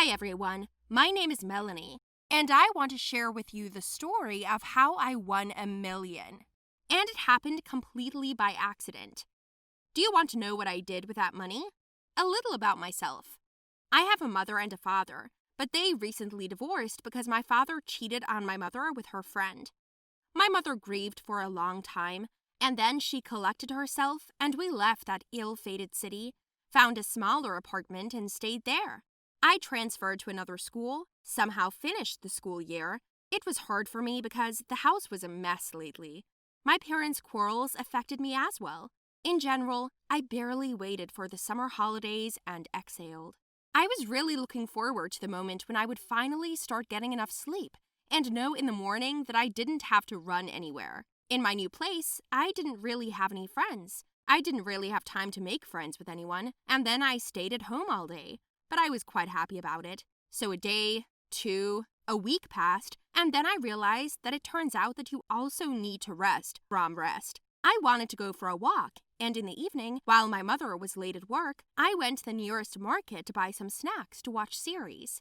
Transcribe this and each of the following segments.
Hi everyone, my name is Melanie, and I want to share with you the story of how I won $1 million. And it happened completely by accident. Do you want to know what I did with that money? A little about myself. I have a mother and a father, but they recently divorced because my father cheated on my mother with her friend. My mother grieved for a long time, and then she collected herself and we left that ill-fated city, found a smaller apartment and stayed there. I transferred to another school, somehow finished the school year. It was hard for me because the house was a mess lately. My parents' quarrels affected me as well. In general, I barely waited for the summer holidays and exhaled. I was really looking forward to the moment when I would finally start getting enough sleep and know in the morning that I didn't have to run anywhere. In my new place, I didn't really have any friends. I didn't really have time to make friends with anyone, and then I stayed at home all day. But I was quite happy about it. So a day, two, a week passed, and then I realized that it turns out that you also need to rest from rest. I wanted to go for a walk, and in the evening, while my mother was late at work, I went to the nearest market to buy some snacks to watch series.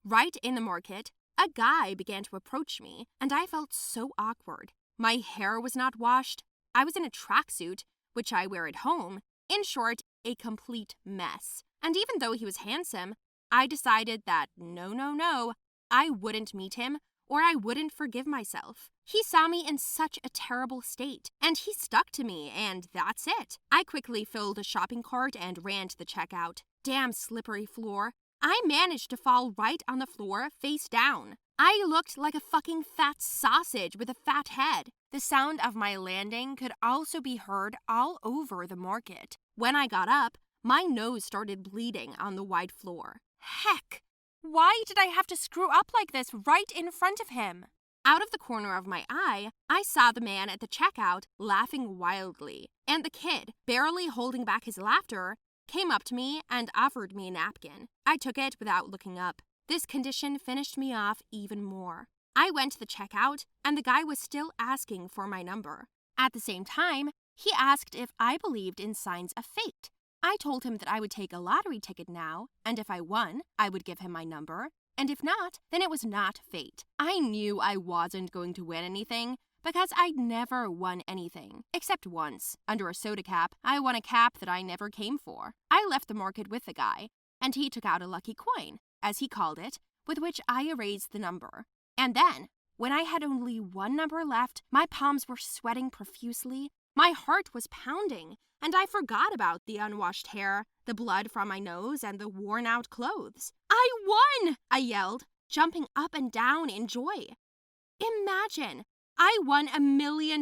Right in the market, a guy began to approach me, and I felt so awkward. My hair was not washed. I was in a tracksuit, which I wear at home. In short, a complete mess. And even though he was handsome, I decided that no, I wouldn't meet him or I wouldn't forgive myself. He saw me in such a terrible state, and he stuck to me, and that's it. I quickly filled a shopping cart and ran to the checkout. Damn slippery floor. I managed to fall right on the floor, face down. I looked like a fucking fat sausage with a fat head. The sound of my landing could also be heard all over the market. When I got up, my nose started bleeding on the white floor. Heck! Why did I have to screw up like this right in front of him? Out of the corner of my eye, I saw the man at the checkout laughing wildly, and the kid, barely holding back his laughter, came up to me and offered me a napkin. I took it without looking up. This condition finished me off even more. I went to the checkout, and the guy was still asking for my number. At the same time, he asked if I believed in signs of fate. I told him that I would take a lottery ticket now, and if I won, I would give him my number, and if not, then it was not fate. I knew I wasn't going to win anything because I'd never won anything, except once. Under a soda cap, I won a cap that I never came for. I left the market with the guy, and he took out a lucky coin, as he called it, with which I erased the number. And then, when I had only one number left, my palms were sweating profusely, my heart was pounding, and I forgot about the unwashed hair, the blood from my nose, and the worn-out clothes. I won! I yelled, jumping up and down in joy. Imagine! I won $1 million.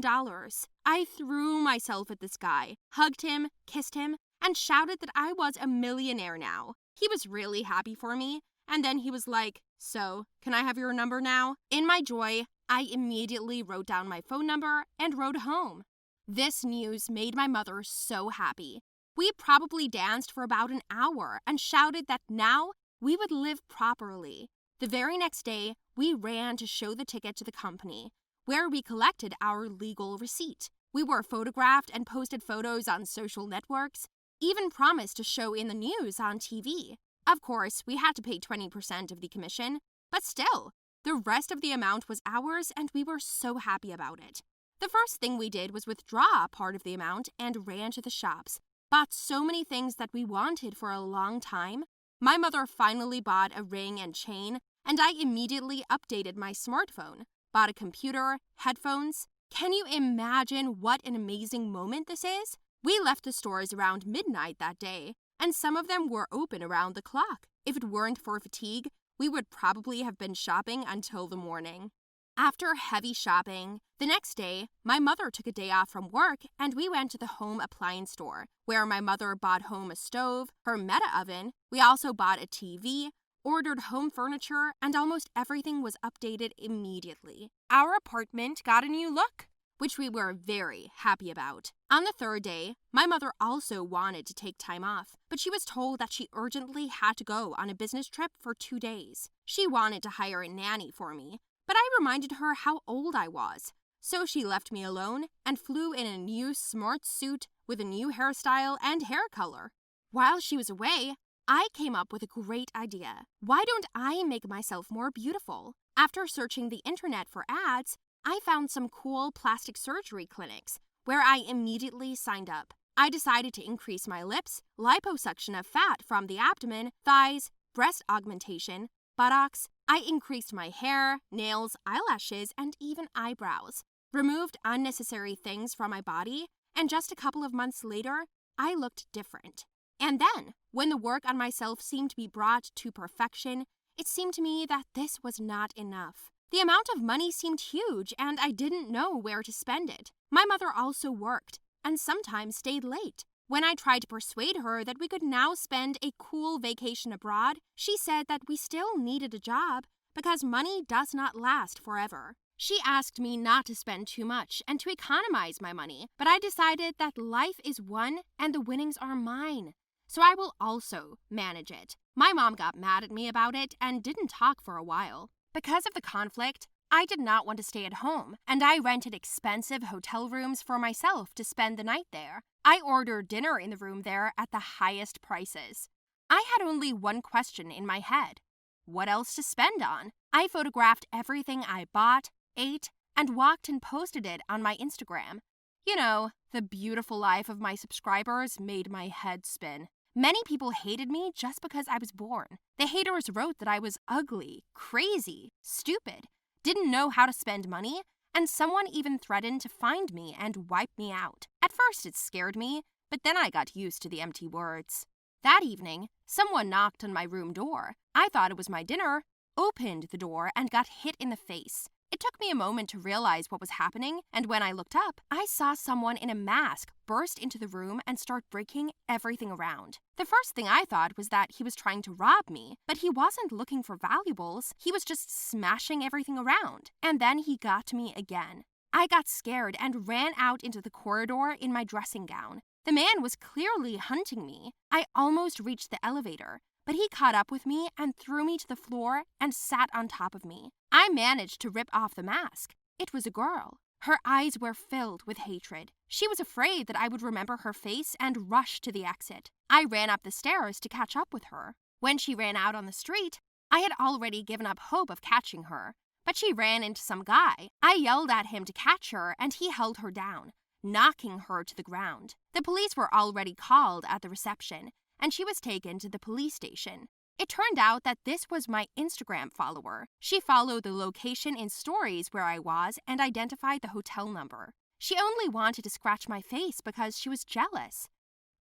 I threw myself at this guy, hugged him, kissed him, and shouted that I was a millionaire now. He was really happy for me, and then he was like, "So, can I have your number now?" In my joy, I immediately wrote down my phone number and rode home. This news made my mother so happy. We probably danced for about an hour and shouted that now we would live properly. The very next day, we ran to show the ticket to the company, where we collected our legal receipt. We were photographed and posted photos on social networks, even promised to show in the news on TV. Of course, we had to pay 20% of the commission, but still, the rest of the amount was ours and we were so happy about it. The first thing we did was withdraw part of the amount and ran to the shops, bought so many things that we wanted for a long time. My mother finally bought a ring and chain, and I immediately updated my smartphone, bought a computer, headphones. Can you imagine what an amazing moment this is? We left the stores around midnight that day, and some of them were open around the clock. If it weren't for fatigue, we would probably have been shopping until the morning. After heavy shopping, the next day, my mother took a day off from work and we went to the home appliance store, where my mother bought home a stove, her Meta oven. We also bought a TV, ordered home furniture, and almost everything was updated immediately. Our apartment got a new look, which we were very happy about. On the third day, my mother also wanted to take time off, but she was told that she urgently had to go on a business trip for 2 days. She wanted to hire a nanny for me, but I reminded her how old I was, so she left me alone and flew in a new smart suit with a new hairstyle and hair color. While she was away, I came up with a great idea. Why don't I make myself more beautiful? After searching the internet for ads, I found some cool plastic surgery clinics where I immediately signed up. I decided to increase my lips, liposuction of fat from the abdomen, thighs, breast augmentation, buttocks. I increased my hair, nails, eyelashes, and even eyebrows. Removed unnecessary things from my body, and just a couple of months later, I looked different. And then, when the work on myself seemed to be brought to perfection, it seemed to me that this was not enough. The amount of money seemed huge, and I didn't know where to spend it. My mother also worked, and sometimes stayed late. When I tried to persuade her that we could now spend a cool vacation abroad, she said that we still needed a job because money does not last forever. She asked me not to spend too much and to economize my money, but I decided that life is one and the winnings are mine, so I will also manage it. My mom got mad at me about it and didn't talk for a while. Because of the conflict, I did not want to stay at home, and I rented expensive hotel rooms for myself to spend the night there. I ordered dinner in the room there at the highest prices. I had only one question in my head: what else to spend on? I photographed everything I bought, ate, and walked and posted it on my Instagram. You know, the beautiful life of my subscribers made my head spin. Many people hated me just because I was born. The haters wrote that I was ugly, crazy, stupid, didn't know how to spend money, and someone even threatened to find me and wipe me out. At first it scared me, but then I got used to the empty words. That evening, someone knocked on my room door. I thought it was my dinner, opened the door, and got hit in the face. It took me a moment to realize what was happening, and when I looked up, I saw someone in a mask burst into the room and start breaking everything around. The first thing I thought was that he was trying to rob me, but he wasn't looking for valuables. He was just smashing everything around. And then he got me again. I got scared and ran out into the corridor in my dressing gown. The man was clearly hunting me. I almost reached the elevator, but he caught up with me and threw me to the floor and sat on top of me. I managed to rip off the mask. It was a girl. Her eyes were filled with hatred. She was afraid that I would remember her face and rush to the exit. I ran up the stairs to catch up with her. When she ran out on the street, I had already given up hope of catching her, but she ran into some guy. I yelled at him to catch her, and he held her down, knocking her to the ground. The police were already called at the reception, and she was taken to the police station. It turned out that this was my Instagram follower. She followed the location in stories where I was and identified the hotel number. She only wanted to scratch my face because she was jealous.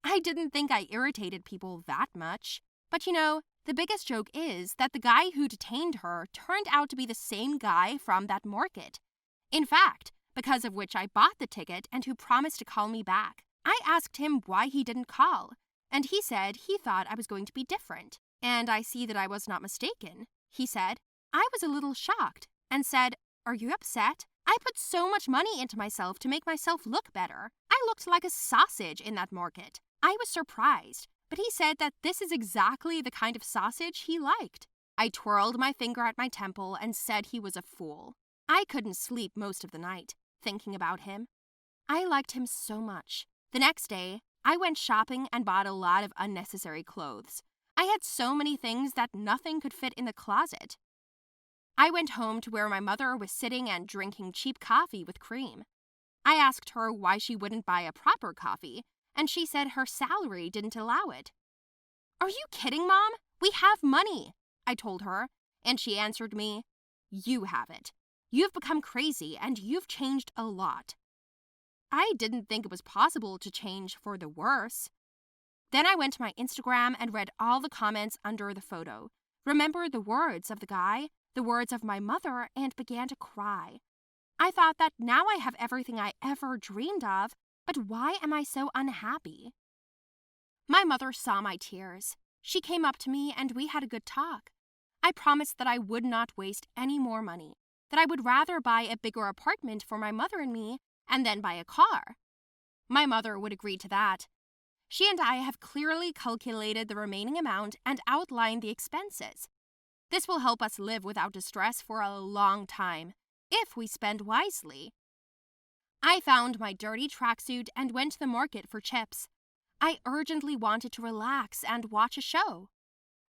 I didn't think I irritated people that much. But you know, the biggest joke is that the guy who detained her turned out to be the same guy from that market. In fact, because of which I bought the ticket and who promised to call me back. I asked him why he didn't call, and he said he thought I was going to be different. And I see that I was not mistaken. He said, I was a little shocked and said, "Are you upset? I put so much money into myself to make myself look better. I looked like a sausage in that market." I was surprised, but he said that this is exactly the kind of sausage he liked. I twirled my finger at my temple and said he was a fool. I couldn't sleep most of the night, thinking about him. I liked him so much. The next day, I went shopping and bought a lot of unnecessary clothes. I had so many things that nothing could fit in the closet. I went home to where my mother was sitting and drinking cheap coffee with cream. I asked her why she wouldn't buy a proper coffee, and she said her salary didn't allow it. "Are you kidding, Mom? We have money," I told her, and she answered me, "You have it. You've become crazy and you've changed a lot." I didn't think it was possible to change for the worse. Then I went to my Instagram and read all the comments under the photo, remembered the words of the guy, the words of my mother, and began to cry. I thought that now I have everything I ever dreamed of, but why am I so unhappy? My mother saw my tears. She came up to me and we had a good talk. I promised that I would not waste any more money, that I would rather buy a bigger apartment for my mother and me, and then buy a car. My mother would agree to that. She and I have clearly calculated the remaining amount and outlined the expenses. This will help us live without distress for a long time, if we spend wisely. I found my dirty tracksuit and went to the market for chips. I urgently wanted to relax and watch a show.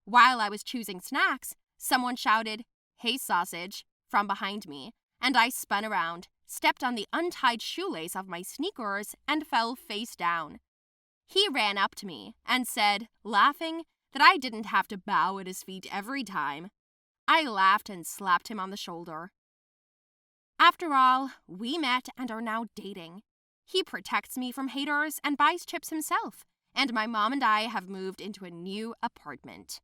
While I was choosing snacks, someone shouted, "Hey, sausage," from behind me, and I spun around, stepped on the untied shoelace of my sneakers, and fell face down. He ran up to me and said, laughing, that I didn't have to bow at his feet every time. I laughed and slapped him on the shoulder. After all, we met and are now dating. He protects me from haters and buys chips himself, and my mom and I have moved into a new apartment.